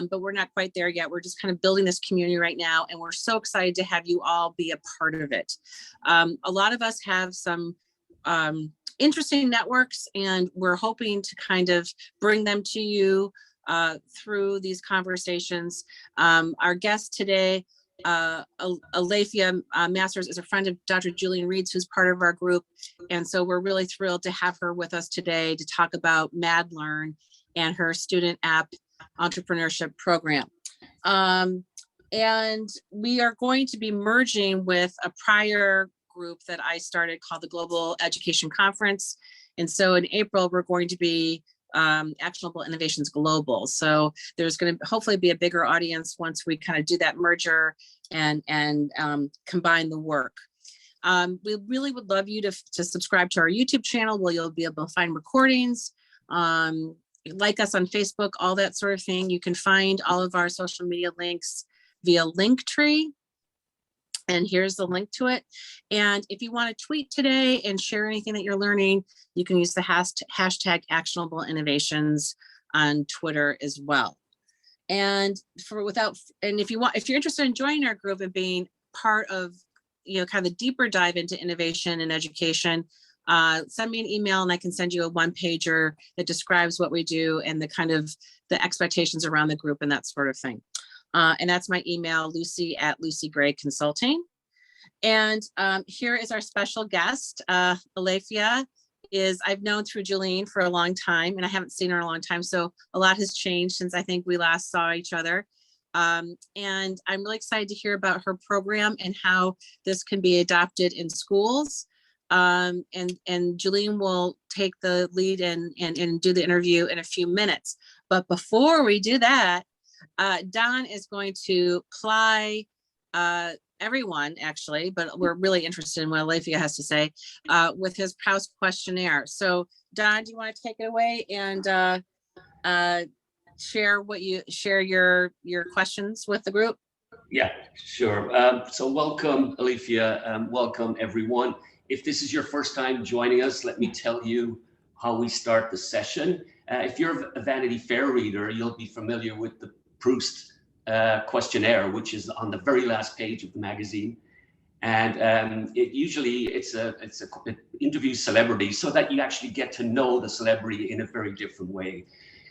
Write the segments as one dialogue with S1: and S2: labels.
S1: but we're not quite there yet. We're just kind of building this community right now, and we're so excited to have you all be a part of it. A lot of us have some interesting networks, and we're hoping to kind of bring them to you through these conversations. Our guest today, Alefiya Masters, is a friend of Dr. Julene Reed, who's part of our group. And so we're really thrilled to have her with us today to talk about MadLearn and her student app entrepreneurship program. And we are going to be merging with a prior group that I started called the Global Education Conference. And so in April, we're going to be Actionable Innovations Global. So there's going to hopefully be a bigger audience once we kind of do that merger and combine the work. We really would love you to subscribe to our YouTube channel where you'll be able to find recordings, like us on Facebook, all that sort of thing. You can find all of our social media links via Linktree. And here's the link to it. And if you want to tweet today and share anything that you're learning, you can use the hashtag Actionable Innovations on Twitter as well. And if you're interested in joining our group and being part of, kind of a deeper dive into innovation and education, send me an email and I can send you a one-pager that describes what we do and the kind of the expectations around the group and that sort of thing. And that's my email, Lucy@LucyGray Consulting. And here is our special guest, Alefiya. I've known through Julene for a long time, and I haven't seen her in a long time. So a lot has changed since I think we last saw each other. And I'm really excited to hear about her program and how this can be adopted in schools. And Julene will take the lead and do the interview in a few minutes. But before we do that, Don is going to ply everyone, actually, but we're really interested in what Alefiya has to say with his Proust Questionnaire. So Don, do you want to take it away and share your questions with the group?
S2: Yeah, sure. So welcome, Alefiya. Welcome, everyone. If this is your first time joining us, let me tell you how we start the session. If you're a Vanity Fair reader, you'll be familiar with the Proust Questionnaire, which is on the very last page of the magazine. And it interviews celebrities so that you actually get to know the celebrity in a very different way.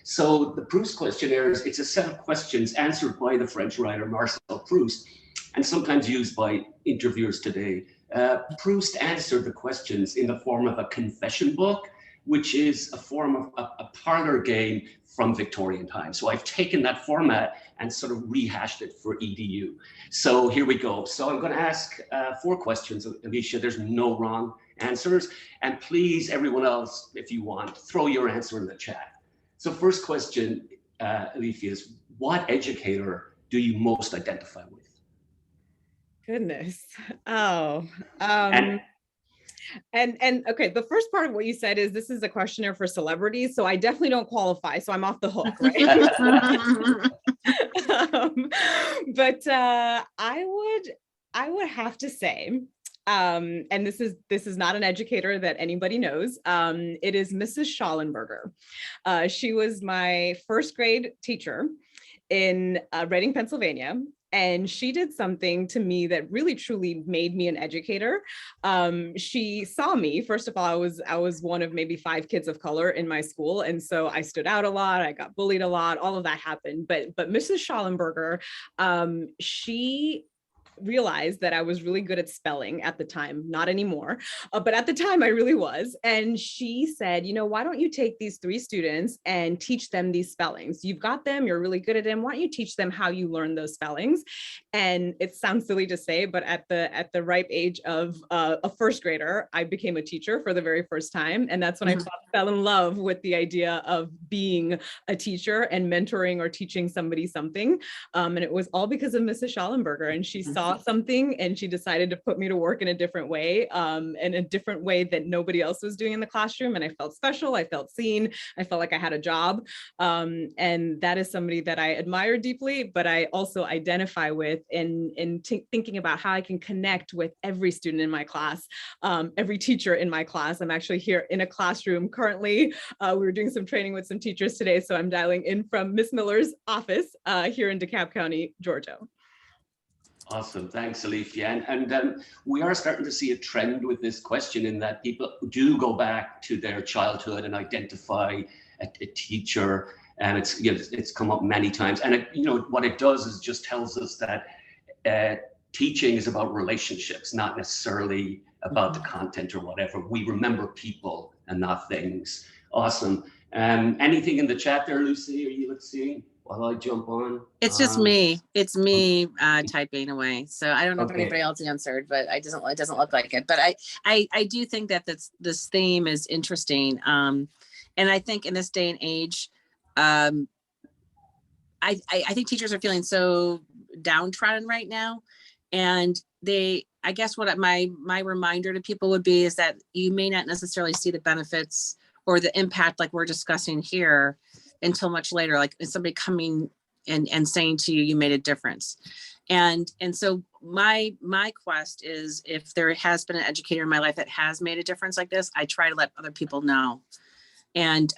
S2: So the Proust Questionnaire it's a set of questions answered by the French writer Marcel Proust and sometimes used by interviewers today. Proust answered the questions in the form of a confession book, which is a form of a parlor game from Victorian times. So I've taken that format and sort of rehashed it for EDU. So here we go. So I'm going to ask 4 questions, Alefiya. There's no wrong answers. And please, everyone else, if you want, throw your answer in the chat. So first question, Alefiya, is what educator do you most identify with?
S3: Goodness. Oh. And okay, the first part of what you said is this is a questionnaire for celebrities, so I definitely don't qualify, so I'm off the hook, right? But I would have to say, and this is not an educator that anybody knows. It is Mrs. Schallenberger. She was my first grade teacher in Reading, Pennsylvania. And she did something to me that really truly made me an educator. She saw me, first of all, I was one of maybe 5 kids of color in my school. And so I stood out a lot, I got bullied a lot, all of that happened. But Mrs. Schallenberger, she realized that I was really good at spelling at the time, not anymore, but at the time I really was. And she said, why don't you take these 3 students and teach them these spellings? You've got them, you're really good at them. Why don't you teach them how you learn those spellings? And it sounds silly to say, but at the ripe age of a first grader, I became a teacher for the very first time. And that's when I fell in love with the idea of being a teacher and mentoring or teaching somebody something. And it was all because of Mrs. Schallenberger. And she saw saw something and she decided to put me to work in a different way, in a different way that nobody else was doing in the classroom. And I felt special, I felt seen, I felt like I had a job. And that is somebody that I admire deeply, but I also identify with in thinking about how I can connect with every student in my class, every teacher in my class. I'm actually here in a classroom currently. We were doing some training with some teachers today, so I'm dialing in from Miss Miller's office here in DeKalb County, Georgia.
S2: Awesome, thanks, Alefiya. And we are starting to see a trend with this question in that people do go back to their childhood and identify a teacher, and it's come up many times. And what it does is just tells us that teaching is about relationships, not necessarily about the content or whatever. We remember people and not things. Awesome. Anything in the chat there, Lucy? Are you seeing while I jump on?
S1: It's just me. It's me typing away. So I don't know if
S2: Okay.
S1: anybody else answered, but it doesn't look like it. But I do think that this theme is interesting. And I think in this day and age, I think teachers are feeling so downtrodden right now. And I guess what my reminder to people would be is that you may not necessarily see the benefits or the impact like we're discussing here until much later, like somebody coming and saying to you, you made a difference. And so my quest is, if there has been an educator in my life that has made a difference like this, I try to let other people know. And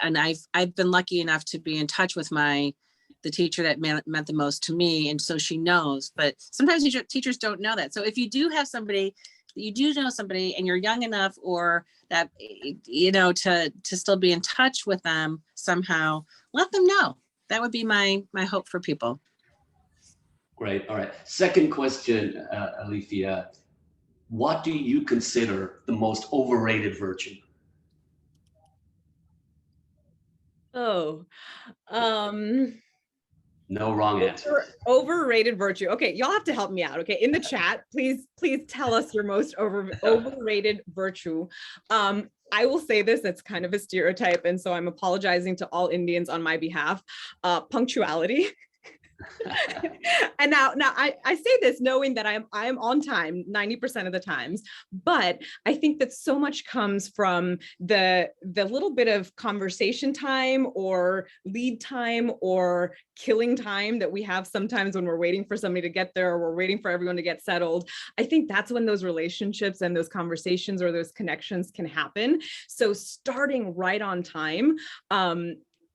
S1: I've been lucky enough to be in touch with the teacher that meant the most to me. And so she knows, but sometimes teachers don't know that. So if you do have somebody, you do know somebody and you're young enough, or that, to still be in touch with them somehow, let them know. That would be my hope for people.
S2: Great. All right. Second question, Alefiya. What do you consider the most overrated virtue?
S3: Oh,
S2: No wrong answer.
S3: Overrated virtue. Okay, y'all have to help me out. Okay, in the chat, please tell us your most overrated virtue. I will say this, that's kind of a stereotype, and so I'm apologizing to all Indians on my behalf. Punctuality. And now I say this knowing that I am on time 90% of the times, but I think that so much comes from the little bit of conversation time or lead time or killing time that we have sometimes when we're waiting for somebody to get there, or we're waiting for everyone to get settled. I think that's when those relationships and those conversations or those connections can happen. So starting right on time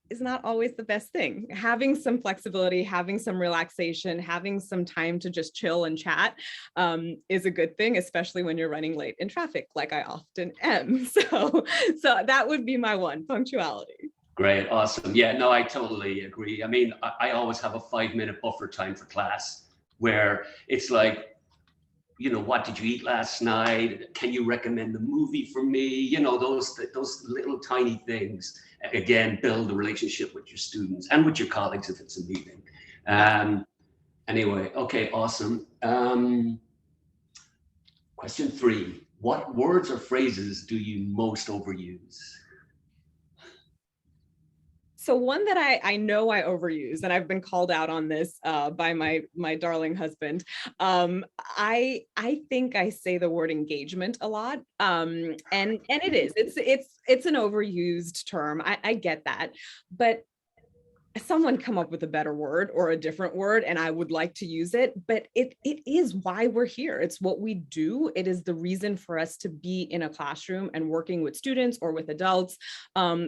S3: is not always the best thing. Having some flexibility, having some relaxation, having some time to just chill and chat is a good thing, especially when you're running late in traffic, like I often am. So that would be my one, punctuality.
S2: Great, awesome. Yeah, no, I totally agree. I mean, I always have a 5-minute buffer time for class where it's like, what did you eat last night? Can you recommend a movie for me? Those little tiny things, again, build a relationship with your students and with your colleagues if it's a meeting. Anyway, okay, awesome. Question 3, what words or phrases do you most overuse?
S3: So one that I know I overuse, and I've been called out on this by my darling husband. I think I say the word engagement a lot, and it's an overused term. I get that, but someone come up with a better word or a different word and I would like to use it, but it is why we're here. It's what we do. It is the reason for us to be in a classroom and working with students or with adults.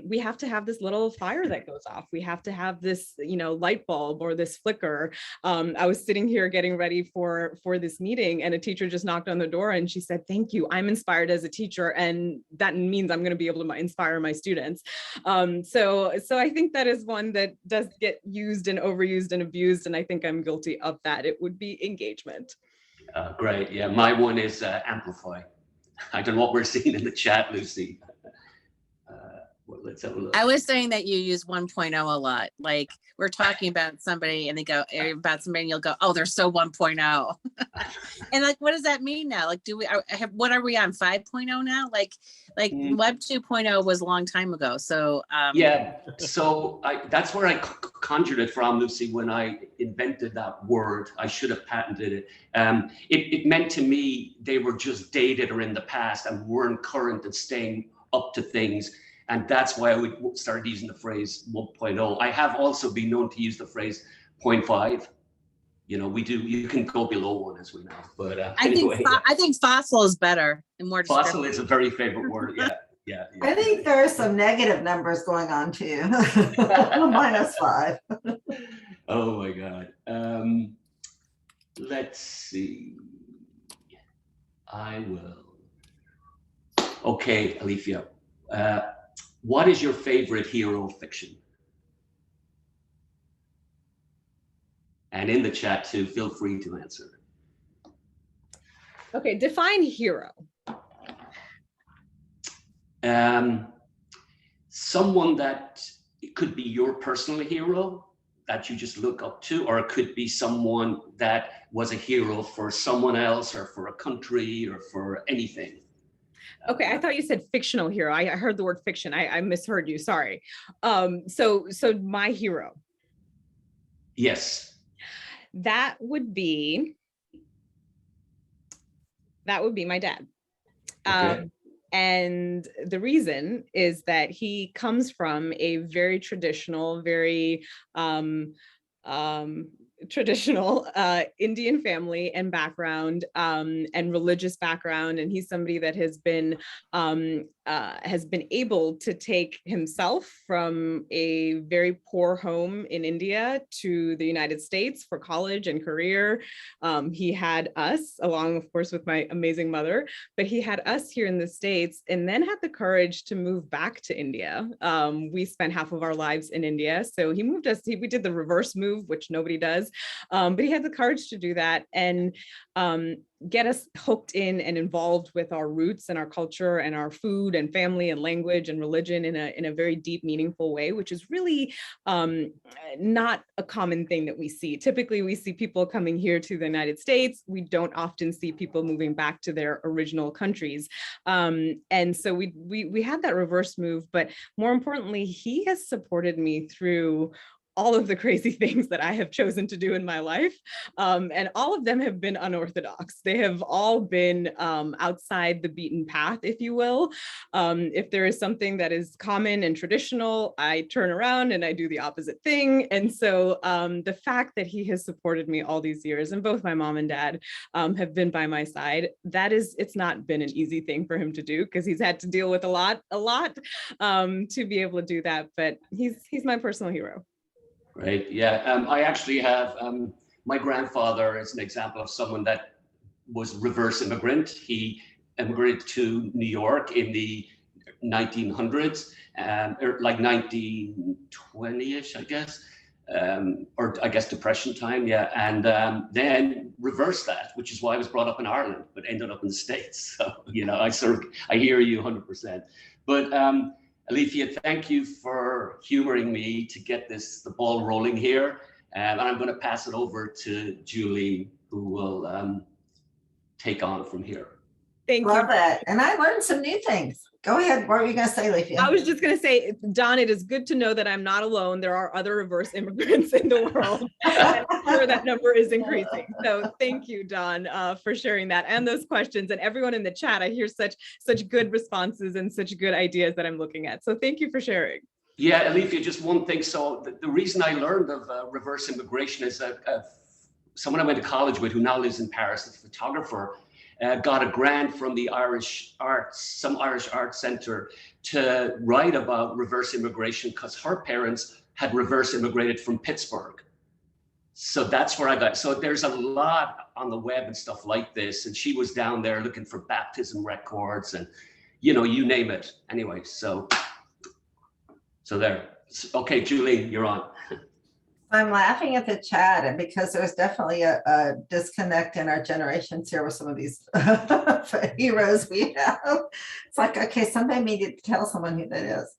S3: We have to have this little fire that goes off. We have to have this, light bulb or this flicker. I was sitting here getting ready for this meeting, and a teacher just knocked on the door and she said, "Thank you. I'm inspired as a teacher, and that means I'm going to be able to inspire my students." So I think that is one that does get used and overused and abused, and I think I'm guilty of that. It would be engagement.
S2: Great. Yeah, my one is amplify. I don't know what we're seeing in the chat, Lucy. Well, let's have a look.
S1: I was saying that you use 1.0 a lot. Like we're talking about somebody and they go about somebody and you'll go, oh, they're so 1.0. And like, what does that mean now? Like, what are we on 5.0 now? Like Web 2.0 was a long time ago. So
S2: yeah, so that's where I conjured it from, Lucy. When I invented that word, I should have patented it. It meant to me they were just dated or in the past and weren't current and staying up to things. And that's why I started using the phrase 1.0. I have also been known to use the phrase 0.5. You know, you can go below one, as we know. But anyway,
S1: I think fossil is better and more descriptive.
S2: Fossil is a very favorite word. Yeah.
S4: I think there are some negative numbers going on too. -5.
S2: Oh my God. Let's see. I will. Okay, Alefiya. What is your favorite hero fiction? And in the chat too, feel free to answer.
S3: Okay, define hero.
S2: Someone that it could be your personal hero that you just look up to, or it could be someone that was a hero for someone else or for a country or for anything.
S3: Okay, I thought you said fictional hero. I heard the word fiction. I misheard you. Sorry. So my hero.
S2: Yes.
S3: That would be my dad.
S2: Okay.
S3: And the reason is that he comes from a very traditional, very traditional Indian family and background and religious background. And he's somebody that has been able to take himself from a very poor home in India to the United States for college and career. He had us, along, of course, with my amazing mother, but he had us here in the States and then had the courage to move back to India. We spent half of our lives in India. So he moved us, we did the reverse move, which nobody does. But he had the courage to do that and get us hooked in and involved with our roots and our culture and our food and family and language and religion in a very deep, meaningful way, which is really not a common thing that we see. Typically, we see people coming here to the United States. We don't often see people moving back to their original countries. And so we had that reverse move, but more importantly, he has supported me through all of the crazy things that I have chosen to do in my life. And all of them have been unorthodox. They have all been outside the beaten path, if you will. If there is something that is common and traditional, I turn around and I do the opposite thing. And so the fact that he has supported me all these years, and both my mom and dad have been by my side, it's not been an easy thing for him to do because he's had to deal with a lot to be able to do that. But he's my personal hero.
S2: Right. Yeah. I actually have my grandfather is an example of someone that was reverse immigrant. He immigrated to New York in the 1900s, or like 1920-ish, I guess, or I guess Depression time. Yeah. And then reversed that, which is why I was brought up in Ireland, but ended up in the States. So, you know, I hear you 100%. But Alefiya, thank you for humoring me to get the ball rolling here. And I'm going to pass it over to Julene, who will take on from here.
S3: Thank you.
S4: Love that. And I learned some new things. Go ahead. What were you going to say, Alefiya?
S3: I was just going to say, Don, it is good to know that I'm not alone. There are other reverse immigrants in the world. I'm sure that number is increasing. So thank you, Don, for sharing that and those questions. And everyone in the chat, I hear such good responses and such good ideas that I'm looking at. So thank you for sharing.
S2: Yeah, Alefiya, just one thing. So the reason I learned of reverse immigration is that someone I went to college with who now lives in Paris, a photographer, got a grant from the some Irish Arts Center to write about reverse immigration because her parents had reverse immigrated from Pittsburgh. So that's where I got, so there's a lot on the web and stuff like this. And she was down there looking for baptism records and, you know, you name it. Anyway, so there. Okay, Julene, you're on.
S4: I'm laughing at the chat, and because there's definitely a disconnect in our generations here with some of these heroes we have. It's like, okay, somebody needed to tell someone who that is.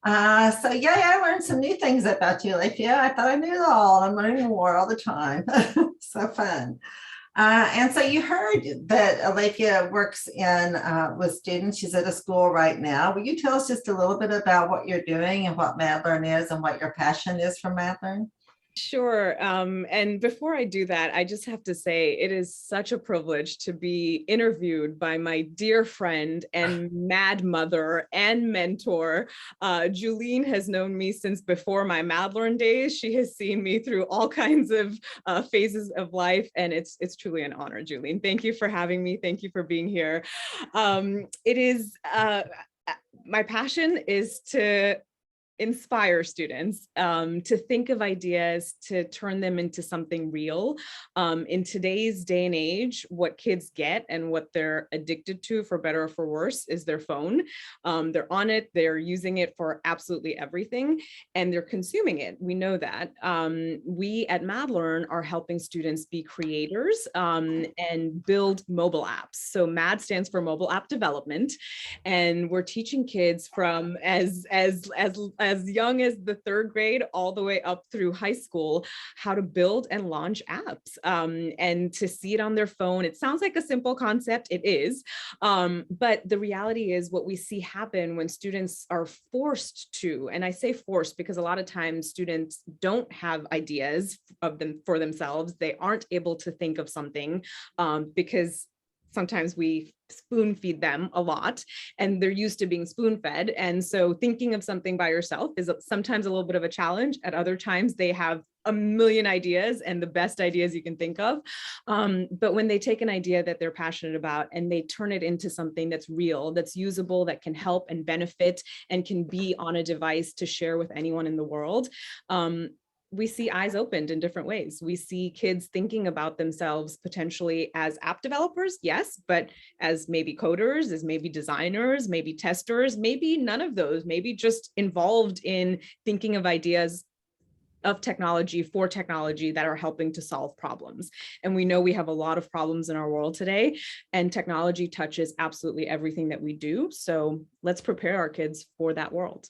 S4: So yeah, I learned some new things about you, Alefiya. I thought I knew it all. I'm learning more all the time. So fun. And so you heard that Alefiya works in with students. She's at a school right now. Will you tell us just a little bit about what you're doing and what MadLearn is and what your passion is for MadLearn?
S3: Sure. And before I do that, I just have to say it is such a privilege to be interviewed by my dear friend and mad mother and mentor. Julene has known me since before my MadLearn days. She has seen me through all kinds of phases of life, and it's truly an honor, Julene. Thank you for having me. Thank you for being here. It is my passion is to inspire students to think of ideas, to turn them into something real. In today's day and age, what kids get and what they're addicted to, for better or for worse, is their phone. They're on it, they're using it for absolutely everything, and they're consuming it. We know that. We at MadLearn are helping students be creators and build mobile apps. So MAD stands for mobile app development, and we're teaching kids from as young as the 3rd grade all the way up through high school how to build and launch apps and to see it on their phone. It sounds like a simple concept. It is. But the reality is what we see happen when students are forced to, and I say forced because a lot of times students don't have ideas of them for themselves. They aren't able to think of something because sometimes we spoon feed them a lot and they're used to being spoon fed. And so thinking of something by yourself is sometimes a little bit of a challenge. At other times they have a million ideas and the best ideas you can think of. But when they take an idea that they're passionate about and they turn it into something that's real, that's usable, that can help and benefit and can be on a device to share with anyone in the world, we see eyes opened in different ways. We see kids thinking about themselves potentially as app developers, yes, but as maybe coders, as maybe designers, maybe testers, maybe none of those, maybe just involved in thinking of ideas of technology for technology that are helping to solve problems. And we know we have a lot of problems in our world today, and technology touches absolutely everything that we do. So let's prepare our kids for that world.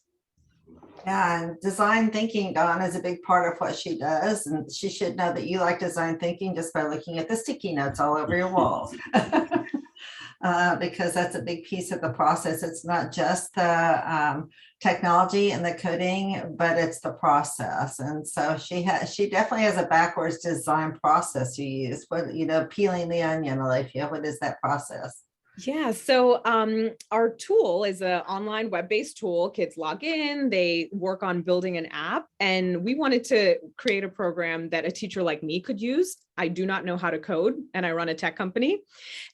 S4: Yeah, and design thinking, Dawn, is a big part of what she does. And she should know that you like design thinking just by looking at the sticky notes all over your walls. Because that's a big piece of the process. It's not just the technology and the coding, but it's the process. And so she definitely has a backwards design process you use. What, peeling the onion, Alefiya, what is that process?
S3: Yeah, so our tool is an online web-based tool. Kids log in, they work on building an app, and we wanted to create a program that a teacher like me could use. I do not know how to code, and I run a tech company.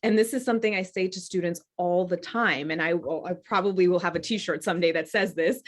S3: And this is something I say to students all the time. And I probably will have a t-shirt someday that says this,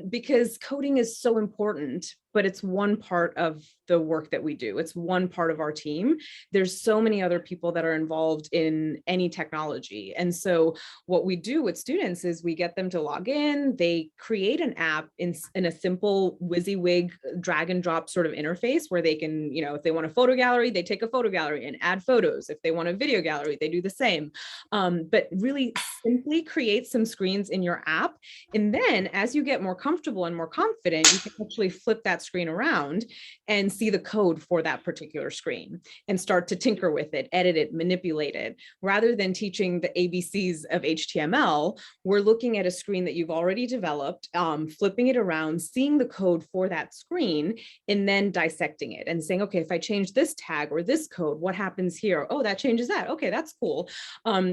S3: because coding is so important, but it's one part of the work that we do. It's one part of our team. There's so many other people that are involved in any technology. And so what we do with students is we get them to log in, they create an app in a simple WYSIWYG drag and drop sort of interface where they can, if they want a photo gallery, they take a photo gallery and add photos. If they want a video gallery, they do the same. But really simply create some screens in your app. And then as you get more comfortable and more confident, you can actually flip that screen around and see the code for that particular screen and start to tinker with it, edit it, manipulate it. Rather than teaching the ABCs of HTML, we're looking at a screen that you've already developed, flipping it around, seeing the code for that screen, and then dissecting it and saying, okay, if I change this tag or this code, what happens here? Oh, that changes that. Okay, that's cool.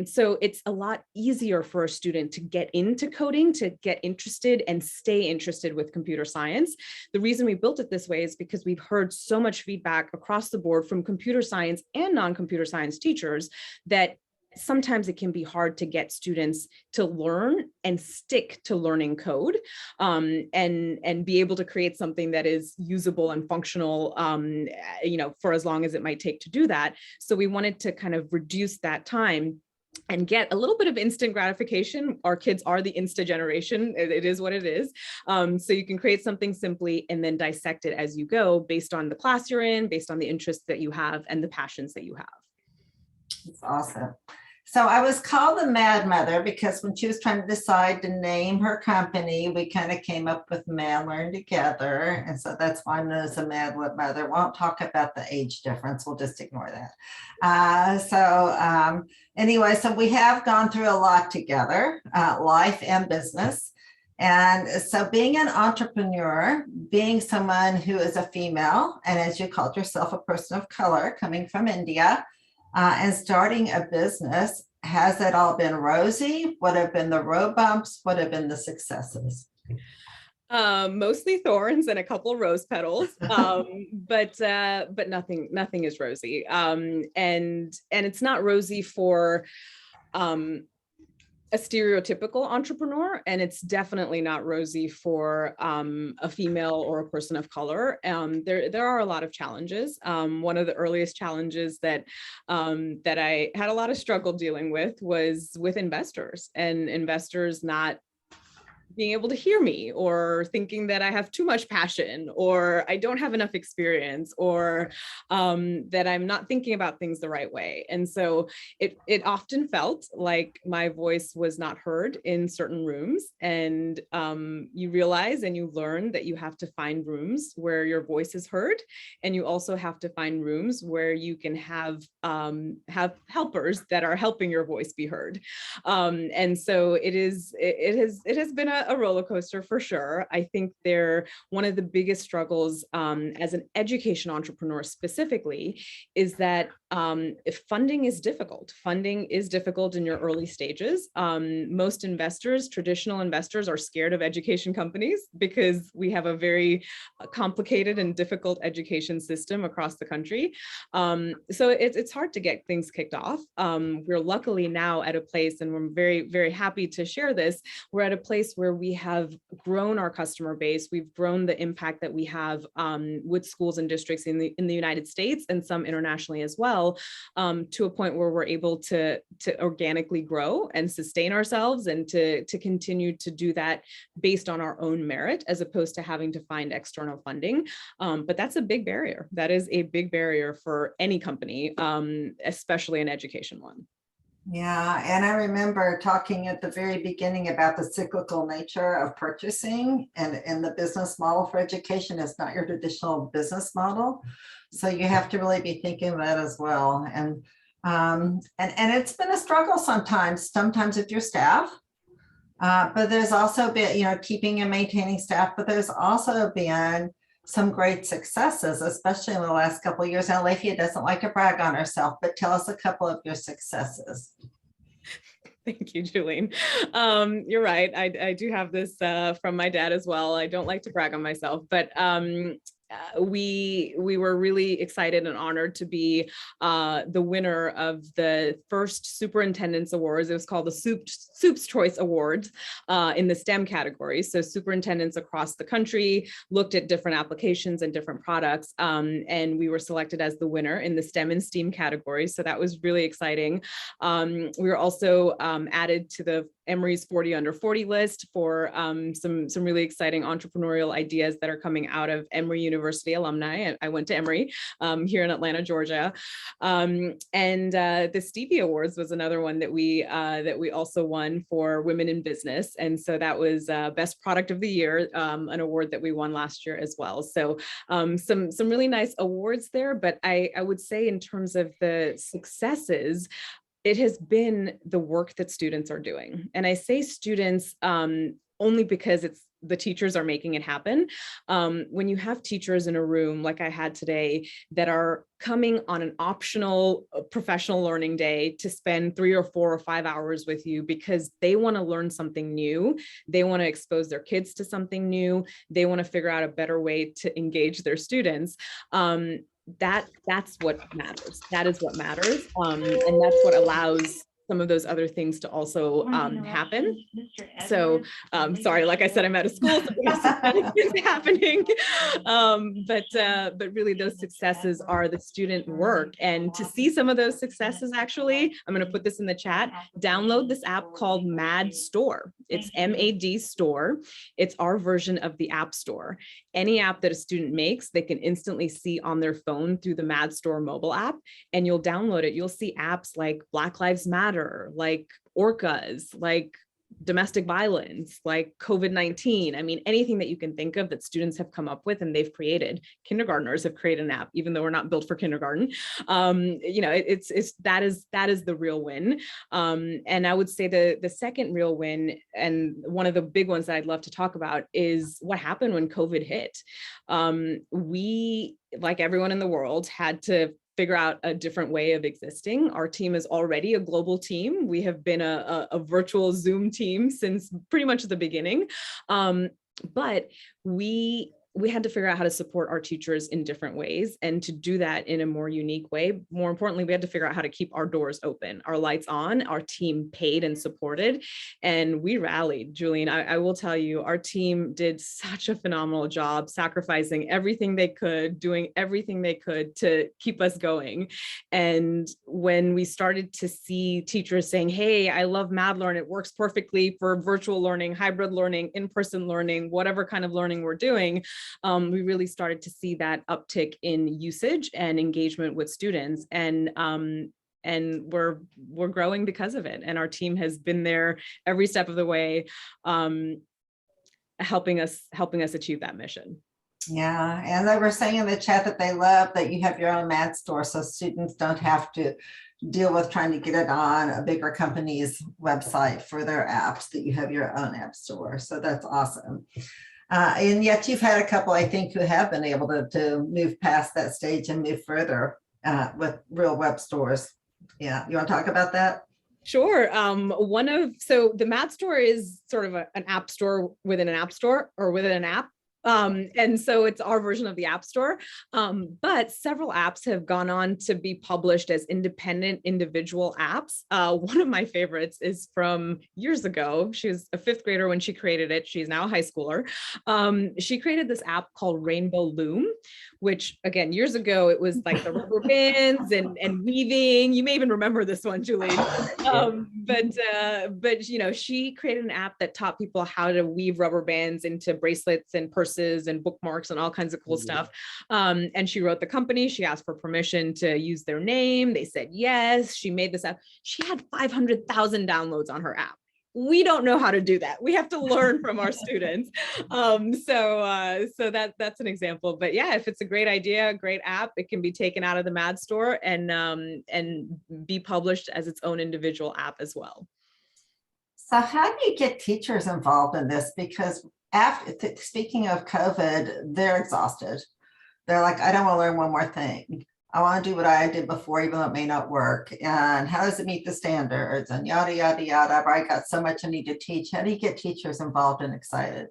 S3: So it's a lot easier for a student to get into coding, to get interested and stay interested with computer science. The reason we built it this way is because we've heard so much feedback across the board from computer science and non-computer science teachers that sometimes it can be hard to get students to learn and stick to learning code, and be able to create something that is usable and functional, for as long as it might take to do that. So we wanted to kind of reduce that time and get a little bit of instant gratification. Our kids are the Insta generation. It is what it is. So you can create something simply and then dissect it as you go based on the class you're in, based on the interests that you have and the passions that you have.
S4: It's awesome. So I was called the Mad Mother because when she was trying to decide to name her company, we kind of came up with Mad Learn together. And so that's why I'm known as the Mad Mother. Won't talk about the age difference. We'll just ignore that. Anyway, so we have gone through a lot together, life and business. And so being an entrepreneur, being someone who is a female, and as you called yourself, a person of color coming from India, and starting a business, has it all been rosy? What have been the road bumps? What have been the successes?
S3: Mostly thorns and a couple rose petals, but nothing is rosy. And it's not rosy for a stereotypical entrepreneur, and it's definitely not rosy for a female or a person of color. There are a lot of challenges. One of the earliest challenges that I had a lot of struggle dealing with was with investors, and investors not being able to hear me, or thinking that I have too much passion, or I don't have enough experience, or that I'm not thinking about things the right way. And so it often felt like my voice was not heard in certain rooms. And you realize and you learn that you have to find rooms where your voice is heard. And you also have to find rooms where you can have helpers that are helping your voice be heard. And so it has been a roller coaster for sure. I think one of the biggest struggles as an education entrepreneur specifically is that if funding is difficult. Funding is difficult in your early stages. Most investors, traditional investors, are scared of education companies because we have a very complicated and difficult education system across the country. So it's hard to get things kicked off. We're luckily now at a place, and we're very, very happy to share this, we're at a place where we have grown our customer base. We've grown the impact that we have with schools and districts in the United States and some internationally as well, to a point where we're able to organically grow and sustain ourselves, and to continue to do that based on our own merit, as opposed to having to find external funding. But that's a big barrier. That is a big barrier for any company, especially an education one.
S4: Yeah, and I remember talking at the very beginning about the cyclical nature of purchasing, and the business model for education is not your traditional business model. So you have to really be thinking of that as well. And it's been a struggle sometimes with your staff. But there's also been, keeping and maintaining staff, but there's also been some great successes, especially in the last couple of years. And Alefiya doesn't like to brag on herself, but tell us a couple of your successes.
S3: Thank you, Julene. You're right. I do have this from my dad as well. I don't like to brag on myself, but we were really excited and honored to be the winner of the first Superintendent's Awards. It was called the Soup's Choice Awards in the STEM category. So superintendents across the country looked at different applications and different products, and we were selected as the winner in the STEM and STEAM category. So that was really exciting. We were also added to the Emory's 40 under 40 list for some really exciting entrepreneurial ideas that are coming out of Emory University alumni. I went to Emory here in Atlanta, Georgia. And the Stevie Awards was another one that we also won for women in business. And so that was Best Product of the Year, an award that we won last year as well. So some really nice awards there. But I would say in terms of the successes, it has been the work that students are doing. And I say students only because the teachers are making it happen. When you have teachers in a room like I had today that are coming on an optional professional learning day to spend 3 or 4 or 5 hours with you because they want to learn something new, they want to expose their kids to something new, they want to figure out a better way to engage their students, that's what matters. That is what matters. And that's what allows some of those other things to also happen. So sorry, like I said, I'm at a school, so we have some things happening. But really those successes are the student work. And to see some of those successes, actually, I'm going to put this in the chat, download this app called MAD Store. It's MAD Store. It's our version of the App Store. Any app that a student makes, they can instantly see on their phone through the MAD Store mobile app, and you'll download it. You'll see apps like Black Lives Matter water, like orcas, like domestic violence, like COVID-19. I mean, anything that you can think of that students have come up with and they've created. Kindergartners have created an app, even though we're not built for kindergarten. That is the real win. And I would say the second real win, and one of the big ones that I'd love to talk about, is what happened when COVID hit. We, like everyone in the world, had to figure out a different way of existing. Our team is already a global team. We have been a virtual Zoom team since pretty much the beginning. But we had to figure out how to support our teachers in different ways, and to do that in a more unique way. More importantly, we had to figure out how to keep our doors open, our lights on, our team paid and supported. And we rallied, Julene. I will tell you, our team did such a phenomenal job, sacrificing everything they could, doing everything they could to keep us going. And when we started to see teachers saying, hey, I love MadLearn, it works perfectly for virtual learning, hybrid learning, in-person learning, whatever kind of learning we're doing, we really started to see that uptick in usage and engagement with students. And we're growing because of it. And our team has been there every step of the way, helping us achieve that mission.
S4: Yeah, and they were saying in the chat that they love that you have your own Mad store, so students don't have to deal with trying to get it on a bigger company's website for their apps, that you have your own app store. So that's awesome. And yet you've had a couple, I think, who have been able to move past that stage and move further with real web stores. Yeah, you want to talk about that?
S3: Sure. So the Mad Store is sort of an app store within an app store, or within an app. And so it's our version of the App Store, but several apps have gone on to be published as independent individual apps. One of my favorites is from years ago. She was a 5th grader when she created it. She's now a high schooler. She created this app called Rainbow Loom, which, again, years ago, it was like the rubber bands and weaving. You may even remember this one, Julene. But she created an app that taught people how to weave rubber bands into bracelets and purses and bookmarks and all kinds of cool stuff. And she wrote the company. She asked for permission to use their name. They said yes. She made this app. She had 500,000 downloads on her app. We don't know how to do that. We have to learn from our students. So that's an example. But yeah, if it's a great idea, a great app, it can be taken out of the Mad Store and be published as its own individual app as well.
S4: So how do you get teachers involved in this? Because speaking of COVID, they're exhausted. They're like, I don't want to learn one more thing. I want to do what I did before, even though it may not work. And how does it meet the standards? And yada, yada, yada. I've already got so much I need to teach. How do you get teachers involved and excited?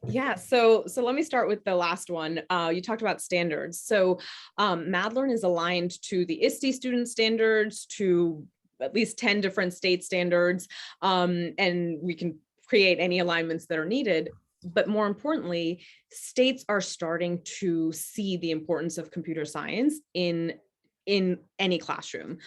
S3: Yeah, so let me start with the last one. You talked about standards. So MadLearn is aligned to the ISTE student standards, to at least 10 different state standards, and we can create any alignments that are needed. But more importantly, states are starting to see the importance of computer science in any classroom.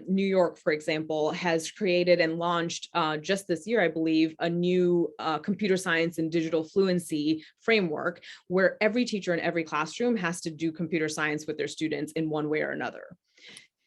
S3: New York, for example, has created and launched just this year, I believe, a new computer science and digital fluency framework where every teacher in every classroom has to do computer science with their students in one way or another.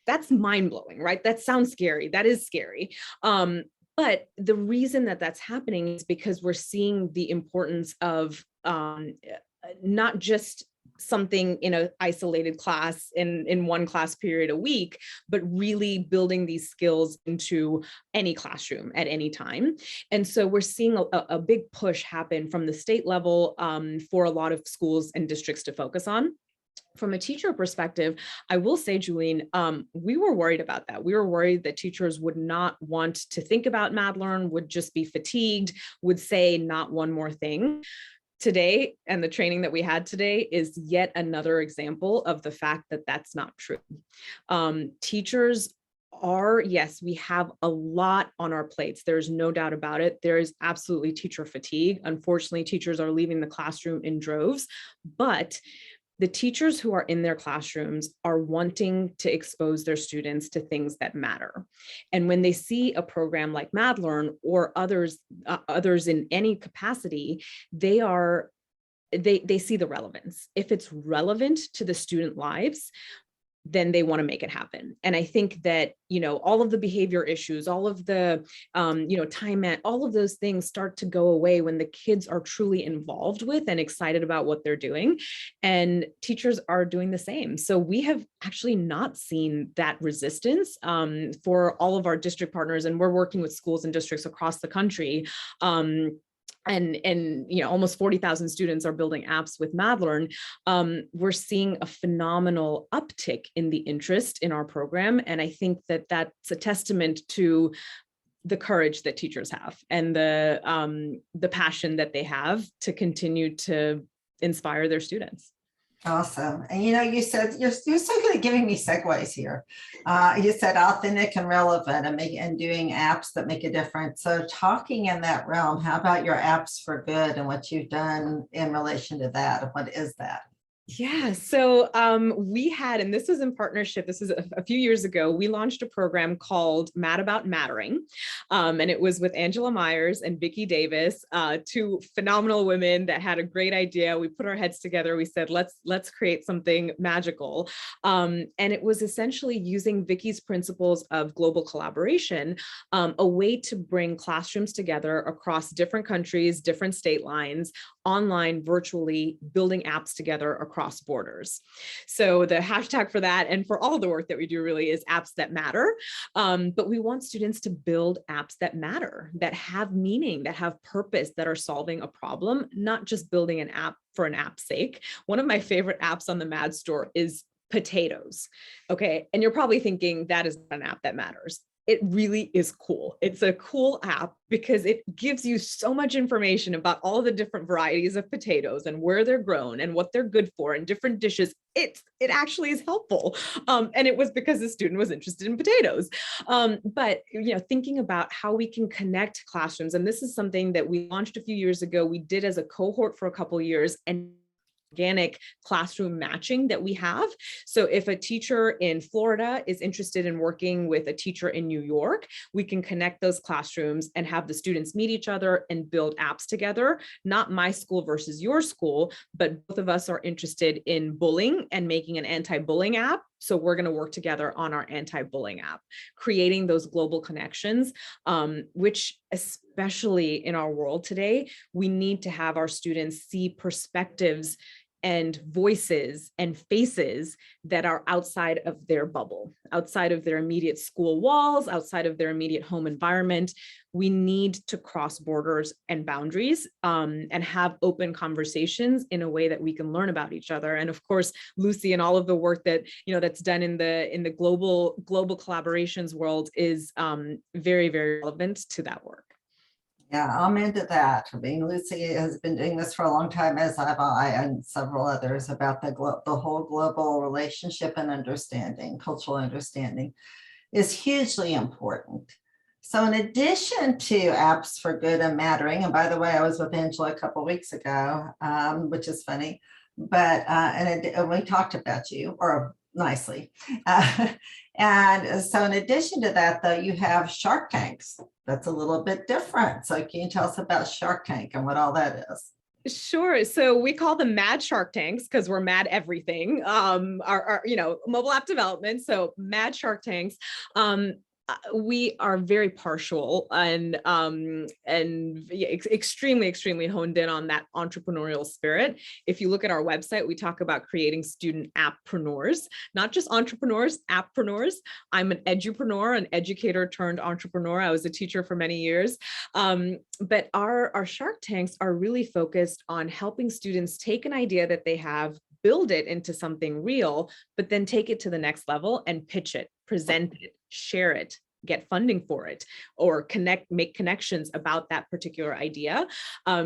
S3: That's mind-blowing, right? That sounds scary. That is scary. But the reason that that's happening is because we're seeing the importance of not just something in an isolated class in one class period a week, but really building these skills into any classroom at any time. And so we're seeing a big push happen from the state level for a lot of schools and districts to focus on. From a teacher perspective, I will say, Julene, we were worried about that. We were worried that teachers would not want to think about MadLearn, would just be fatigued, would say not one more thing. Today, and the training that we had today, is yet another example of the fact that that's not true. Teachers are, yes, we have a lot on our plates. There's no doubt about it. There is absolutely teacher fatigue. Unfortunately, teachers are leaving the classroom in droves, but the teachers who are in their classrooms are wanting to expose their students to things that matter. And when they see a program like MadLearn or others in any capacity, they see the relevance. If it's relevant to the student lives, then they want to make it happen. And I think that, all of the behavior issues, all of the, time, all of those things start to go away when the kids are truly involved with and excited about what they're doing. And teachers are doing the same. So we have actually not seen that resistance for all of our district partners. And we're working with schools and districts across the country. And almost 40,000 students are building apps with MadLearn. We're seeing a phenomenal uptick in the interest in our program. And I think that that's a testament to the courage that teachers have and the passion that they have to continue to inspire their students.
S4: Awesome. And you said you're so good at giving me segues here. You said authentic and relevant and doing apps that make a difference. So talking in that realm, how about your apps for good and what you've done in relation to that? What is that?
S3: Yeah, so we had, and this was in partnership, this is a few years ago, we launched a program called Mad About Mattering. And it was with Angela Myers and Vicki Davis, two phenomenal women that had a great idea. We put our heads together. We said, let's create something magical. And it was essentially using Vicki's principles of global collaboration, a way to bring classrooms together across different countries, different state lines, online, virtually, building apps together across borders. So the hashtag for that and for all the work that we do really is apps that matter. But we want students to build apps that matter, that have meaning, that have purpose, that are solving a problem, not just building an app for an app's sake. One of my favorite apps on the Mad Store is Potatoes. Okay. And you're probably thinking that is an app that matters. It really is cool. It's a cool app because it gives you so much information about all the different varieties of potatoes and where they're grown and what they're good for and different dishes. It actually is helpful. And it was because the student was interested in potatoes. But thinking about how we can connect classrooms, and this is something that we launched a few years ago. We did as a cohort for a couple of years, and organic classroom matching that we have. So if a teacher in Florida is interested in working with a teacher in New York, we can connect those classrooms and have the students meet each other and build apps together, not my school versus your school, but both of us are interested in bullying and making an anti-bullying app. So we're going to work together on our anti-bullying app, creating those global connections, which especially in our world today, we need to have our students see perspectives and voices and faces that are outside of their bubble, outside of their immediate school walls, outside of their immediate home environment. We need to cross borders and boundaries and have open conversations in a way that we can learn about each other. And of course, Lucy and all of the work that that's done in the global collaborations world is very, very relevant to that work.
S4: Yeah, I'm into that. I mean, Lucy has been doing this for a long time, as have I and several others, about the whole global relationship and understanding, cultural understanding is hugely important. So in addition to apps for good and mattering, and by the way, I was with Angela a couple of weeks ago, which is funny, but and we talked about you, or nicely. And so in addition to that, though, you have Shark Tanks. That's a little bit different. So can you tell us about Shark Tank and what all that is?
S3: Sure. So we call them Mad Shark Tanks because we're mad everything. Our mobile app development. So Mad Shark Tanks. We are very partial and extremely honed in on that entrepreneurial spirit. If you look at our website, we talk about creating student appreneurs, not just entrepreneurs, appreneurs. I'm an edupreneur, an educator turned entrepreneur. I was a teacher for many years. But our Shark Tanks are really focused on helping students take an idea that they have, build it into something real, but then take it to the next level and pitch it, present it, share it, get funding for it, or make connections about that particular idea.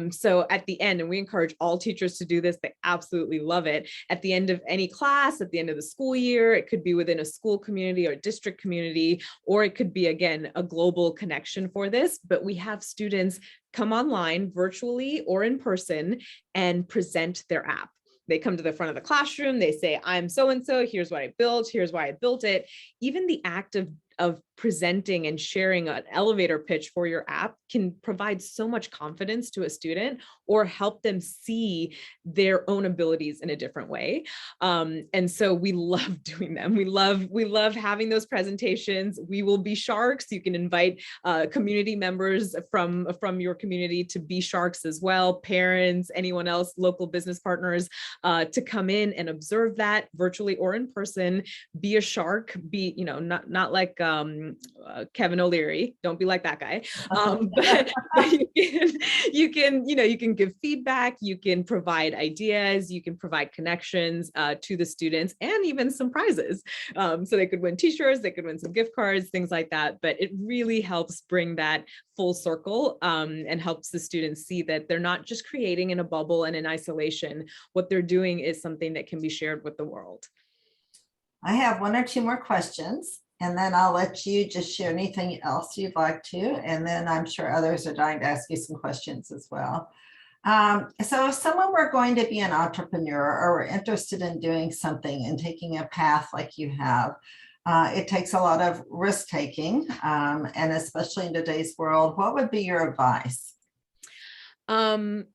S3: So at the end, and we encourage all teachers to do this, they absolutely love it. At the end of any class, at the end of the school year, it could be within a school community or district community, or it could be, again, a global connection for this. But we have students come online virtually or in person and present their app. They come to the front of the classroom, they say, I'm so-and-so, here's what I built, here's why I built it. Even the act of of presenting and sharing an elevator pitch for your app can provide so much confidence to a student or help them see their own abilities in a different way. And so we love doing them. We love having those presentations. We will be sharks. You can invite community members from your community to be sharks as well, parents, anyone else, local business partners, to come in and observe that virtually or in person, be a shark, be, not like Kevin O'Leary, don't be like that guy. But you can give feedback, you can provide ideas, you can provide connections to the students, and even some prizes. So they could win t-shirts, they could win some gift cards, things like that. But it really helps bring that full circle, and helps the students see that they're not just creating in a bubble and in isolation. What they're doing is something that can be shared with the world.
S4: I have one or two more questions, and then I'll let you just share anything else you'd like to. And then I'm sure others are dying to ask you some questions as well. So if someone were going to be an entrepreneur or were interested in doing something and taking a path like you have, it takes a lot of risk taking, and especially in today's world, what would be your advice?
S3: The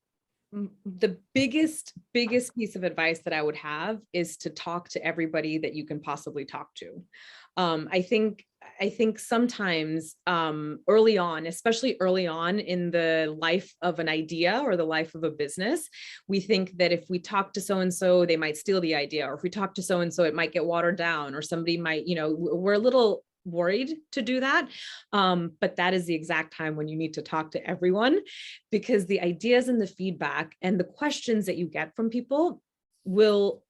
S3: biggest piece of advice that I would have is to talk to everybody that you can possibly talk to. I think sometimes early on, especially early on in the life of an idea or the life of a business, we think that if we talk to so-and-so, they might steal the idea, or if we talk to so-and-so, it might get watered down, or somebody might, we're a little worried to do that. But that is the exact time when you need to talk to everyone, because the ideas and the feedback and the questions that you get from people will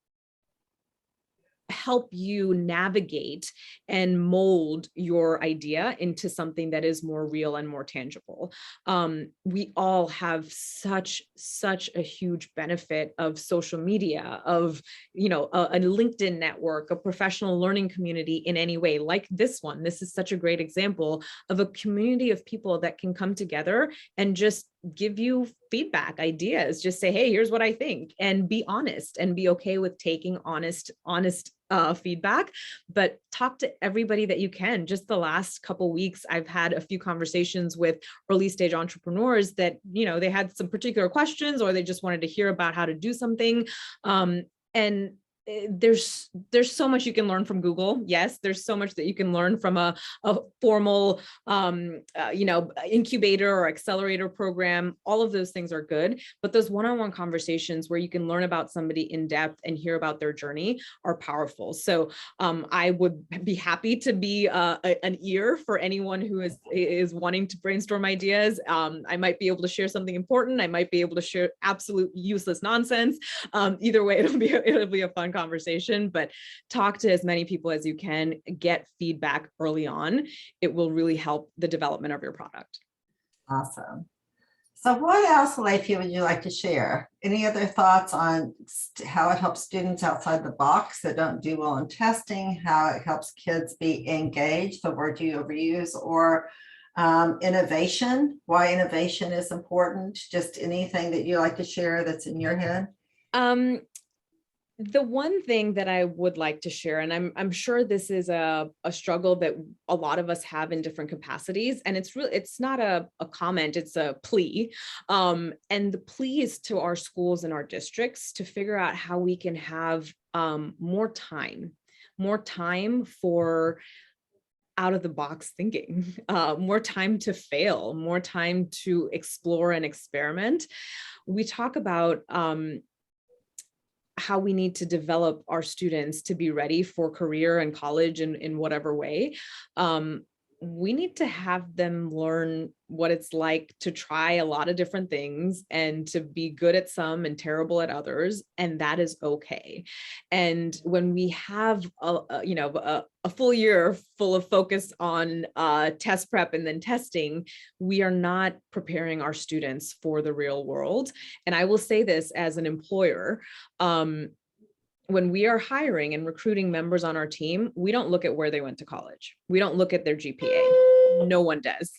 S3: help you navigate and mold your idea into something that is more real and more tangible. We all have such a huge benefit of social media, of, a LinkedIn network, a professional learning community in any way like this one. This is such a great example of a community of people that can come together and just give you feedback, ideas, just say, hey, here's what I think, and be honest and be okay with taking honest feedback, but talk to everybody that you can. Just the last couple weeks, I've had a few conversations with early stage entrepreneurs that, they had some particular questions, or they just wanted to hear about how to do something. And there's so much you can learn from Google. Yes, there's so much that you can learn from a formal, incubator or accelerator program. All of those things are good, but those one-on-one conversations where you can learn about somebody in depth and hear about their journey are powerful. So I would be happy to be an ear for anyone who is wanting to brainstorm ideas. I might be able to share something important. I might be able to share absolute useless nonsense. Either way, it'll be a fun conversation, but talk to as many people as you can, get feedback early on. It will really help the development of your product.
S4: Awesome. So what else, Alefiya, would you like to share? Any other thoughts on how it helps students outside the box that don't do well in testing, how it helps kids be engaged, the word you overuse, or innovation, why innovation is important? Just anything that you like to share that's in your head?
S3: The one thing that I would like to share, and I'm sure this is a struggle that a lot of us have in different capacities, and it's not a comment, it's a plea. And the plea is to our schools and our districts to figure out how we can have more time for out of the box thinking, more time to fail, more time to explore and experiment. We talk about how we need to develop our students to be ready for career and college in whatever way. We need to have them learn what it's like to try a lot of different things and to be good at some and terrible at others, and that is okay. And when we have a full year full of focus on test prep and then testing, we are not preparing our students for the real world. And I will say this as an employer, when we are hiring and recruiting members on our team, we don't look at where they went to college. We don't look at their GPA. No one does.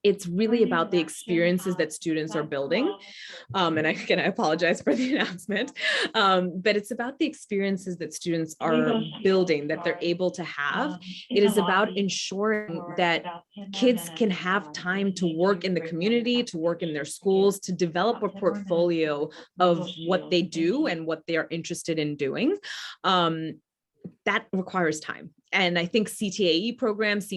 S3: it's really about the experiences that students are building. And I apologize for the announcement, but it's about the experiences that students are building, that they're able to have. It is about ensuring that kids can have time to work in the community, to work in their schools, to develop a portfolio of what they do and what they are interested in doing. That requires time. And I think CTE programs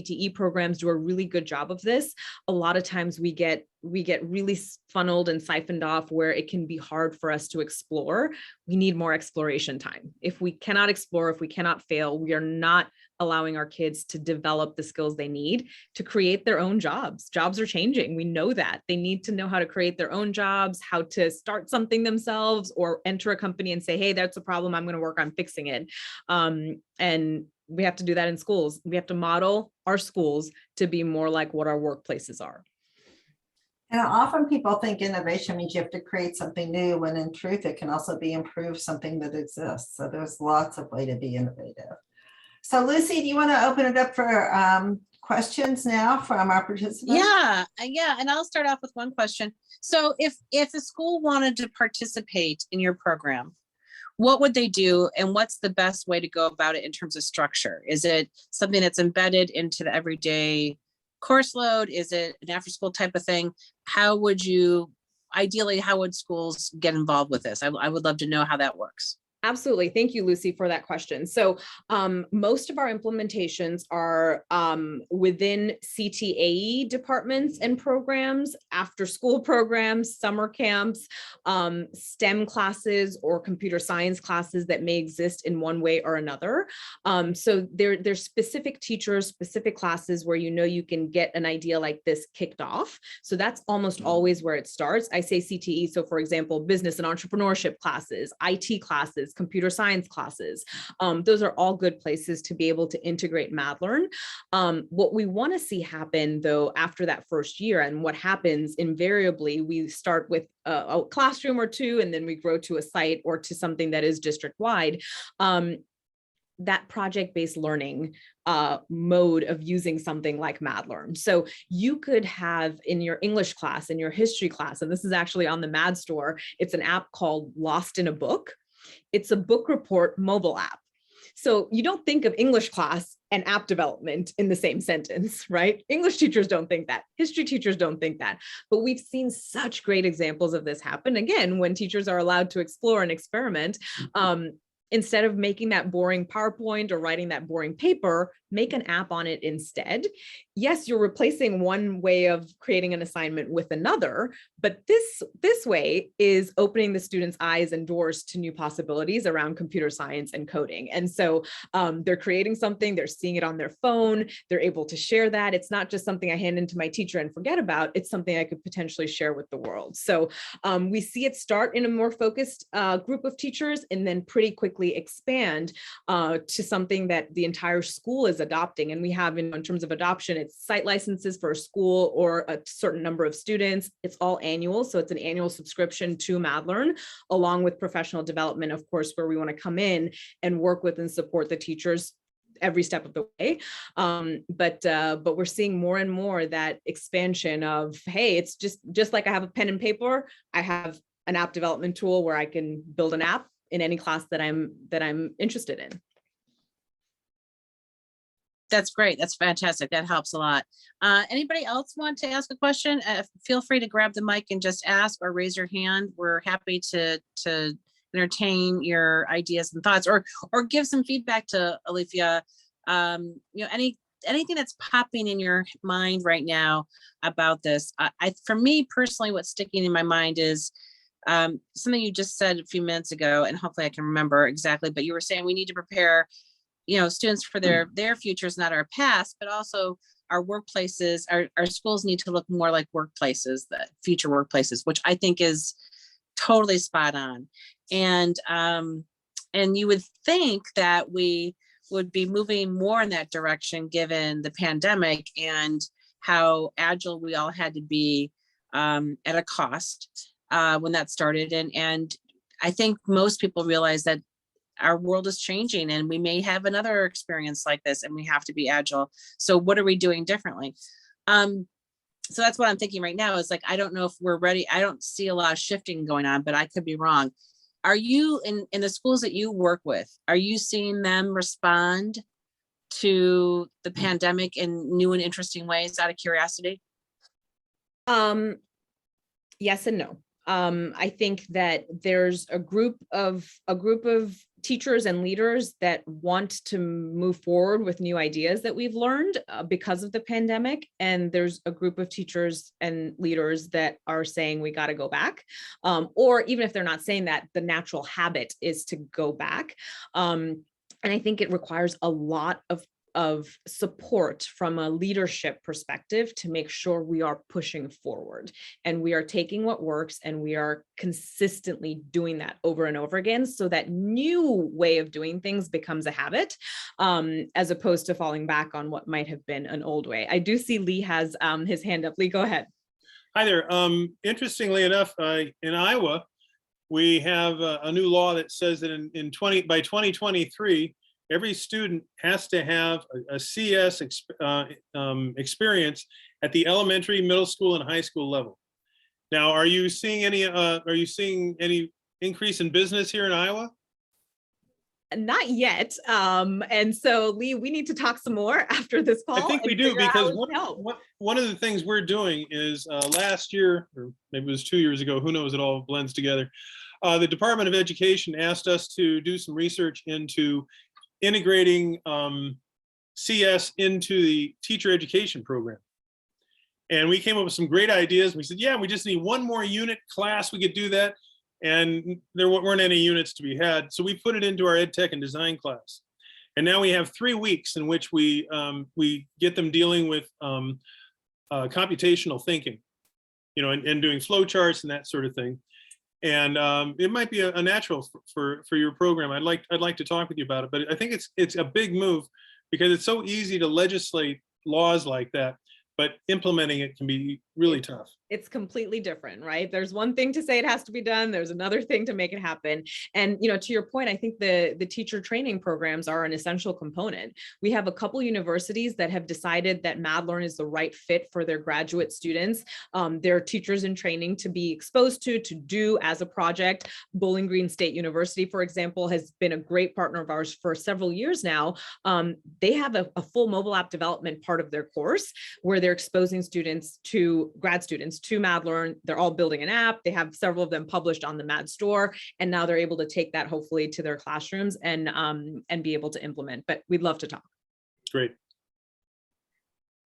S3: do a really good job of this. A lot of times we get really funneled and siphoned off where it can be hard for us to explore. We need more exploration time. If we cannot explore, if we cannot fail, we are not allowing our kids to develop the skills they need to create their own jobs. Jobs are changing. We know that. They need to know how to create their own jobs, how to start something themselves, or enter a company and say, hey, that's a problem, I'm going to work on fixing it. And we have to do that in schools. We have to model our schools to be more like what our workplaces are.
S4: And often people think innovation means you have to create something new, when in truth, it can also be improve something that exists. So there's lots of ways to be innovative. So Lucy, do you want to open it up for questions now from our participants?
S1: Yeah, and I'll start off with one question. So if a school wanted to participate in your program, what would they do, and what's the best way to go about it in terms of structure? Is it something that's embedded into the everyday course load? Is it an after-school type of thing? How would schools get involved with this? I would love to know how that works.
S3: Absolutely. Thank you, Lucy, for that question. So most of our implementations are within CTAE departments and programs, after school programs, summer camps, STEM classes, or computer science classes that may exist in one way or another. So there's specific teachers, specific classes where you can get an idea like this kicked off. So that's almost always where it starts. I say CTE. So for example, business and entrepreneurship classes, IT classes, computer science classes. Those are all good places to be able to integrate MadLearn. What we want to see happen though, after that first year, and what happens invariably, we start with a classroom or two, and then we grow to a site or to something that is district-wide. That project-based learning mode of using something like MadLearn. So you could have in your English class, in your history class, and this is actually on the Mad Store, it's an app called Lost in a Book. It's a book report mobile app. So you don't think of English class and app development in the same sentence, right? English teachers don't think that. History teachers don't think that. But we've seen such great examples of this happen, again, when teachers are allowed to explore and experiment. Instead of making that boring PowerPoint or writing that boring paper, make an app on it instead. Yes, you're replacing one way of creating an assignment with another, but this way is opening the students' eyes and doors to new possibilities around computer science and coding. And so they're creating something, they're seeing it on their phone, they're able to share that. It's not just something I hand into my teacher and forget about, it's something I could potentially share with the world. So we see it start in a more focused group of teachers and then pretty quickly expand to something that the entire school is adopting. And we have in terms of adoption, it's site licenses for a school or a certain number of students. It's all annual. So it's an annual subscription to MadLearn, along with professional development, of course, where we want to come in and work with and support the teachers every step of the way. But we're seeing more and more that expansion of, hey, it's just like I have a pen and paper, I have an app development tool where I can build an app in any class that I'm interested in.
S1: That's great. That's fantastic. That helps a lot. Anybody else want to ask a question? Feel free to grab the mic and just ask or raise your hand. We're happy to entertain your ideas and thoughts, or give some feedback to Alefiya. Anything that's popping in your mind right now about this. For me personally, what's sticking in my mind is something you just said a few minutes ago, and hopefully I can remember exactly, but you were saying we need to prepare students for their futures, not our past, but also our workplaces, our schools need to look more like workplaces, the future workplaces, which I think is totally spot on. And you would think that we would be moving more in that direction given the pandemic and how agile we all had to be at a cost when that started. And I think most people realize that our world is changing and we may have another experience like this and we have to be agile. So what are we doing differently? so that's what I'm thinking right now is like, I don't know if we're ready. I don't see a lot of shifting going on, but I could be wrong. Are you in the schools that you work with, are you seeing them respond to the pandemic in new and interesting ways out of curiosity?
S3: Yes and no. I think that there's a group of teachers and leaders that want to move forward with new ideas that we've learned because of the pandemic. And there's a group of teachers and leaders that are saying we got to go back. Or even if they're not saying that, the natural habit is to go back. And I think it requires a lot of support from a leadership perspective to make sure we are pushing forward and we are taking what works and we are consistently doing that over and over again, so that new way of doing things becomes a habit, as opposed to falling back on what might have been an old way. I do see Lee has his hand up. Lee, go ahead.
S5: Hi there. Interestingly enough, in Iowa, we have a new law that says that by 2023, every student has to have a CS experience at the elementary, middle school, and high school level. Now, are you seeing any increase in business here in Iowa?
S3: Not yet. And so, Lee, we need to talk some more after this call.
S5: I think we do, because one of the things we're doing is last year, or maybe it was 2 years ago, who knows, it all blends together. The Department of Education asked us to do some research into integrating CS into the teacher education program. And we came up with some great ideas. We said, yeah, we just need one more unit class. We could do that. And there weren't any units to be had. So we put it into our EdTech and design class. And now we have 3 weeks in which we get them dealing with computational thinking, and doing flow charts and that sort of thing. And it might be a natural for your program. I'd like to talk with you about it, but I think it's a big move, because it's so easy to legislate laws like that, but implementing it can be really tough.
S3: It's completely different, right? There's one thing to say it has to be done. There's another thing to make it happen. And, to your point, I think the teacher training programs are an essential component. We have a couple universities that have decided that MadLearn is the right fit for their graduate students. Their teachers in training to be exposed to do as a project. Bowling Green State University, for example, has been a great partner of ours for several years now. They have a full mobile app development part of their course where they're exposing grad students to MadLearn. They're all building an app. They have several of them published on the Mad store, and now they're able to take that hopefully to their classrooms and be able to implement. But we'd love to talk.
S5: Great.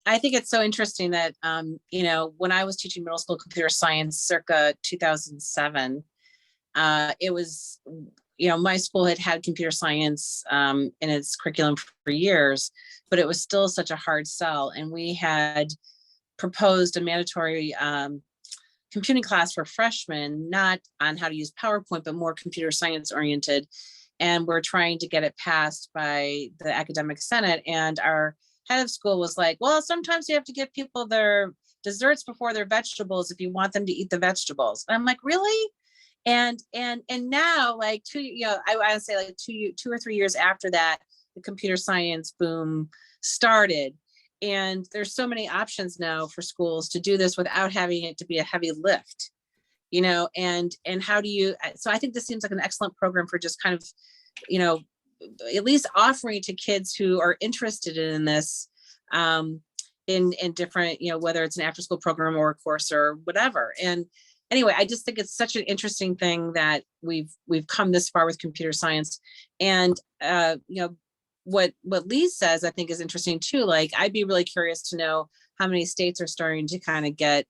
S1: I think it's so interesting that when I was teaching middle school computer science circa 2007, it was my school had computer science in its curriculum for years, but it was still such a hard sell, and we had proposed a mandatory computing class for freshmen, not on how to use PowerPoint, but more computer science oriented. And we're trying to get it passed by the academic senate. And our head of school was like, well, sometimes you have to give people their desserts before their vegetables if you want them to eat the vegetables. And I'm like, really? And now, like I would say like 2 or 3 years after that, the computer science boom started. And there's so many options now for schools to do this without having it to be a heavy lift, and how do you, so I think this seems like an excellent program for just kind of, at least offering to kids who are interested in this, in different, whether it's an after school program or a course or whatever. And anyway, I just think it's such an interesting thing that we've come this far with computer science. And, what Lee says, I think is interesting too. Like, I'd be really curious to know how many states are starting to kind of get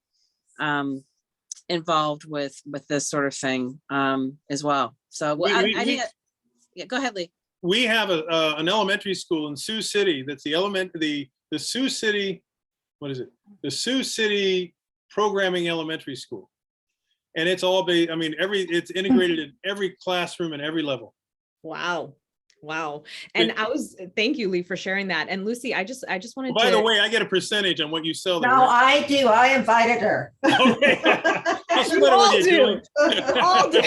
S1: involved with this sort of thing as well. So yeah, go ahead, Lee.
S5: We have an elementary school in Sioux City. That's the Sioux City, what is it? The Sioux City Programming Elementary School. And it's all it's integrated in every classroom and every level.
S3: Wow. And thank you, Lee, for sharing that. And Lucy, I just wanted
S5: by the way, I get a percentage on what you sell there.
S4: No,
S5: right?
S4: I do. I invited her.
S5: Okay.
S3: You all do. All do.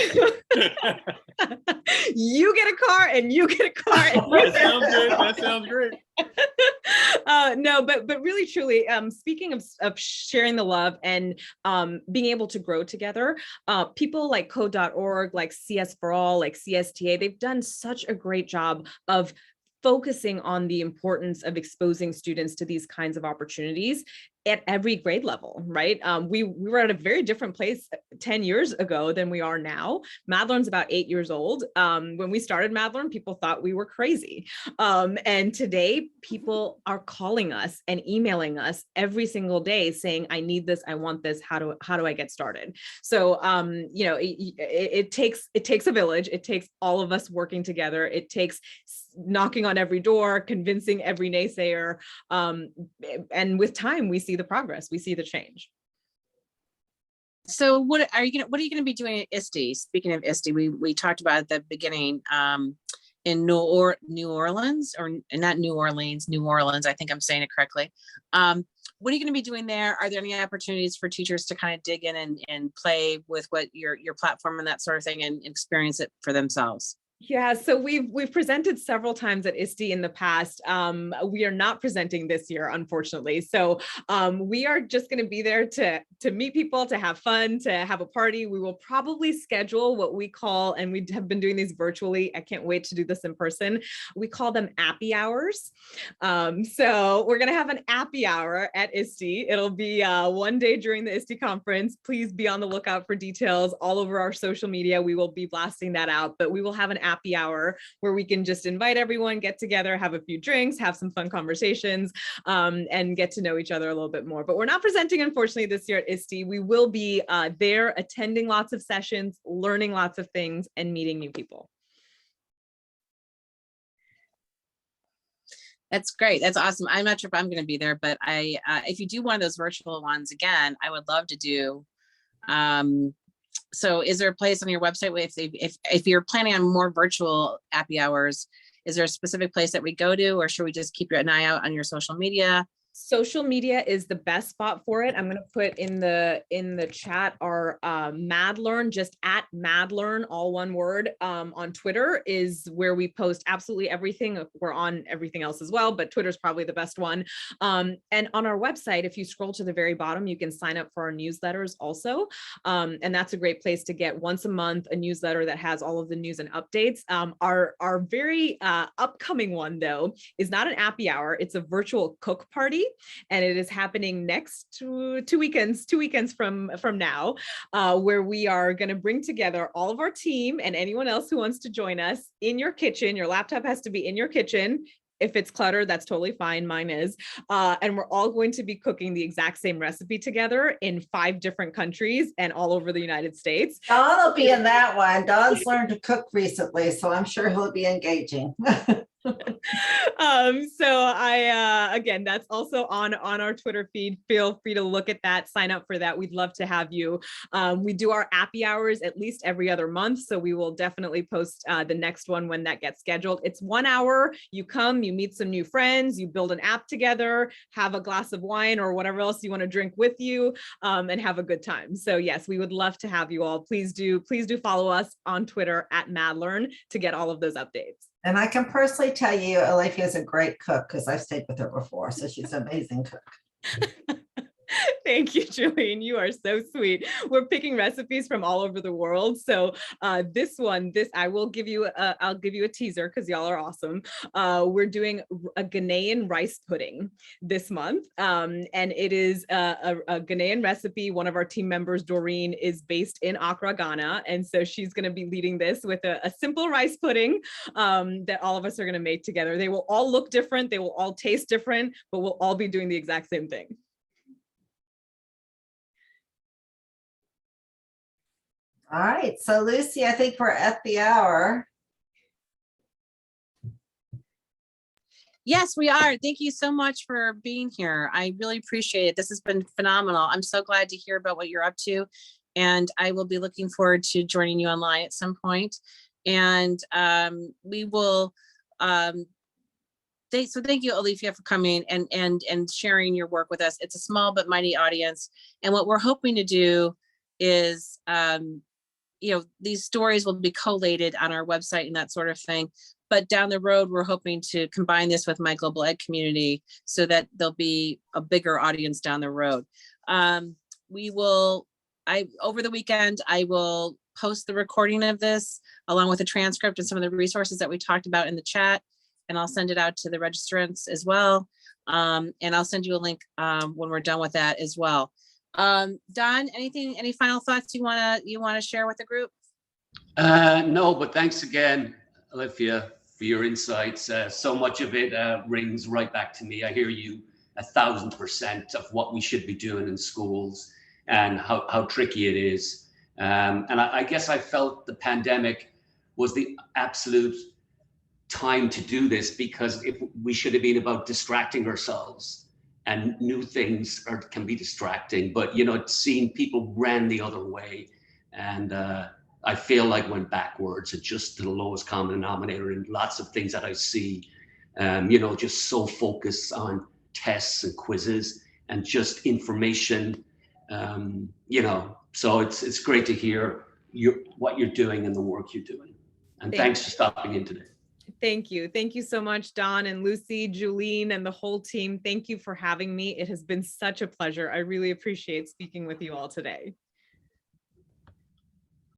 S3: You get a car and you get a car. And
S5: That sounds great.
S3: No, but really, truly, speaking of sharing the love and being able to grow together, people like code.org, like CS for All, like CSTA, they've done such a great job of focusing on the importance of exposing students to these kinds of opportunities at every grade level, right? We were at a very different place 10 years ago than we are now. Madlearn's about 8 years old. When we started Madlearn, people thought we were crazy. And today people are calling us and emailing us every single day saying, I need this, I want this, how do I get started? So, you know, it takes a village. It takes all of us working together. It takes knocking on every door, convincing every naysayer. And with time, we see the progress, we see the change.
S1: So what are you going to be doing at ISTE? Speaking of ISTE, we talked about at the beginning in New Orleans, or not New Orleans, New Orleans. I think I'm saying it correctly. What are you going to be doing there? Are there any opportunities for teachers to kind of dig in and play with what your platform and that sort of thing and experience it for themselves?
S3: Yeah, so we've presented several times at ISTE in the past. We are not presenting this year, unfortunately. So we are just going to be there to meet people, to have fun, to have a party. We will probably schedule what we call, and we have been doing these virtually. I can't wait to do this in person. We call them appy hours. So we're going to have an appy hour at ISTE. It'll be one day during the ISTE conference. Please be on the lookout for details all over our social media. We will be blasting that out, but we will have an happy hour where we can just invite everyone, get together, have a few drinks, have some fun conversations, and get to know each other a little bit more. But we're not presenting, unfortunately, this year at ISTE. We will be there attending lots of sessions, learning lots of things, and meeting new people.
S1: That's great. That's awesome. I'm not sure if I'm going to be there, but if you do one of those virtual ones again, I would love to do. So is there a place on your website where if you're planning on more virtual happy hours, is there a specific place that we go to, or should we just keep an eye out on your social media?
S3: Social media is the best spot for it. I'm going to put in the chat our Madlearn, just at Madlearn, all one word, on Twitter is where we post absolutely everything. We're on everything else as well, but Twitter's probably the best one. And on our website, if you scroll to the very bottom, you can sign up for our newsletters also. And that's a great place to get once a month a newsletter that has all of the news and updates. Our very upcoming one, though, is not an appy hour. It's a virtual cook party. And it is happening next two weekends from now, where we are going to bring together all of our team and anyone else who wants to join us in your kitchen. Your laptop has to be in your kitchen. If it's cluttered, that's totally fine. Mine is. And we're all going to be cooking the exact same recipe together in 5 different countries and all over the United States.
S4: Don will be in that one. Don's learned to cook recently, so I'm sure he'll be engaging.
S3: So again, that's also on our Twitter feed. Feel free to look at that, sign up for that. We'd love to have you. We do our appy hours at least every other month. So we will definitely post the next one when that gets scheduled. It's 1 hour. You come, you meet some new friends, you build an app together, have a glass of wine or whatever else you want to drink with you, and have a good time. So yes, we would love to have you all. Please do follow us on Twitter at Madlearn to get all of those updates.
S4: And I can personally tell you, Alefiya is a great cook because I've stayed with her before. So she's an amazing cook.
S3: Thank you, Julene. You are so sweet. We're picking recipes from all over the world. So this I will give you, I'll give you a teaser because y'all are awesome. We're doing a Ghanaian rice pudding this month. And it is a Ghanaian recipe. One of our team members, Doreen, is based in Accra, Ghana. And so she's going to be leading this with a simple rice pudding that all of us are going to make together. They will all look different. They will all taste different, but we'll all be doing the exact same thing.
S4: All right, so Lucy, I think we're at the hour.
S1: Yes, we are. Thank you so much for being here. I really appreciate it. This has been phenomenal. I'm so glad to hear about what you're up to, and I will be looking forward to joining you online at some point. And we will. So thank you, Alefiya, for coming and sharing your work with us. It's a small but mighty audience, and what we're hoping to do is these stories will be collated on our website and that sort of thing. but down the road, we're hoping to combine this with my global ed community so that there'll be a bigger audience down the road. Over the weekend, I will post the recording of this along with a transcript and some of the resources that we talked about in the chat, and I'll send it out to the registrants as well. And I'll send you a link when we're done with that as well. Don, any final thoughts you wanna share with the group?
S2: No, but thanks again, Alefiya, for your insights. So much of it rings right back to me. I hear you 1,000% of what we should be doing in schools and how tricky it is. And I guess I felt the pandemic was the absolute time to do this, because we should have been about distracting ourselves, and new things can be distracting, but seeing people ran the other way, and I feel like went backwards and just to the lowest common denominator in lots of things that I see, just so focused on tests and quizzes and just information, so it's great to hear what you're doing and the work you're doing. And thanks for stopping in today.
S3: Thank you. Thank you so much, Don and Lucy, Julene, and the whole team. Thank you for having me. It has been such a pleasure. I really appreciate speaking with you all today.